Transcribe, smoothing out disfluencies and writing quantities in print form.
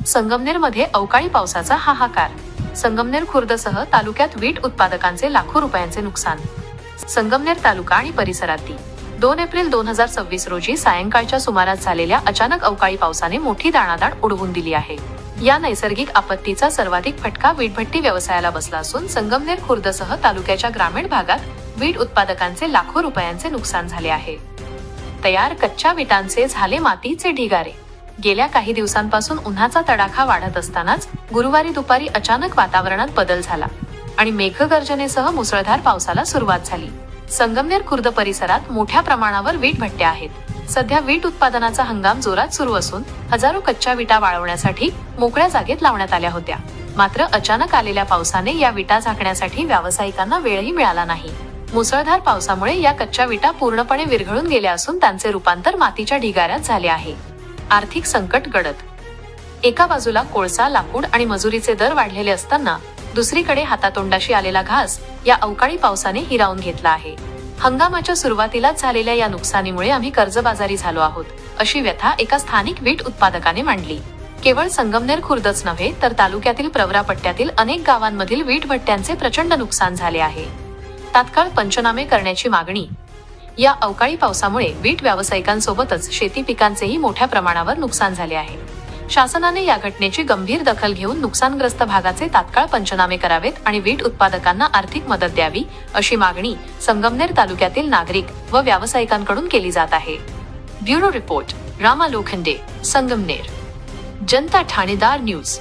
संगमनेरमध्ये अवकाळी पावसाचा हाहाकार. संगमनेर खुर्दसह तालुक्यात वीट उत्पादकांचे लाखो रुपयांचे नुकसान. संगमनेर तालुका आणि परिसरातील 2 एप्रिल 2026 रोजी सायंकाळच्या सुमारास झालेल्या अचानक अवकाळी पावसाने मोठी दाणादाण उडवून दिली आहे. या नैसर्गिक आपत्तीचा सर्वाधिक फटका वीटभट्टी व्यवसायाला बसला असून संगमनेर खुर्दसह तालुक्याच्या ग्रामीण भागात वीट उत्पादकांचे लाखो रुपयांचे नुकसान झाले आहे. तयार कच्च्या विटांचे झाले मातीचे ढिगारे. गेल्या काही दिवसांपासून उन्हाचा तडाखा वाढत असतानाच गुरुवारी दुपारी अचानक वातावरणात बदल झाला आणि मेघगर्जनेसह मुसळधार पावसाला सुरुवात झाली. संगमनेर खुर्द परिसरात मोठ्या प्रमाणावर वीट भट्ट्या आहेत. सध्या वीट उत्पादनाचा हंगाम जोरात सुरू असून हजारो कच्च्या विटा वाळवण्यासाठी मोकळ्या जागेत लावण्यात आल्या होत्या. मात्र अचानक आलेल्या पावसाने या विटा झाकण्यासाठी व्यावसायिकांना वेळही मिळाला नाही. मुसळधार पावसामुळे या कच्च्या विटा पूर्णपणे विरघळून गेल्या असून त्यांचे रूपांतर मातीच्या ढिगाऱ्यात झाले आहे. आर्थिक संकट गडद. एका बाजूला कोळसा, लाकूड आणि मजुरीचे दर वाढलेले असताना दुसरीकडे हातातोंडाशी आलेला घास या अवकाळी पावसाने हिरावून घेतला आहे. हंगामाच्या सुरुवातीलाच झालेल्या या नुकसानीमुळे आम्ही कर्जबाजारी झालो आहोत, अशी व्यथा एका स्थानिक वीट उत्पादकाने मांडली. केवळ संगमनेर खुर्दच नव्हे तर तालुक्यातील प्रवरा पट्ट्यातील अनेक गावांमधील वीट भट्ट्यांचे प्रचंड नुकसान झाले आहे. तात्काळ पंचनामे करण्याची मागणी. या अवकाळी पावसामुळे वीट व्यावसायिकांसोबतच शेती पिकांचेही मोठ्या प्रमाणावर नुकसान झाले आहे. शासनाने या घटनेची गंभीर दखल घेऊन नुकसानग्रस्त भागाचे तात्काळ पंचनामे करावेत आणि वीट उत्पादकांना आर्थिक मदत द्यावी, अशी मागणी संगमनेर तालुक्यातील नागरिक व व्यावसायिकांकडून केली जात आहे. Bureau report, Rama Lokhande, Sangamner. Janata Thanedar news.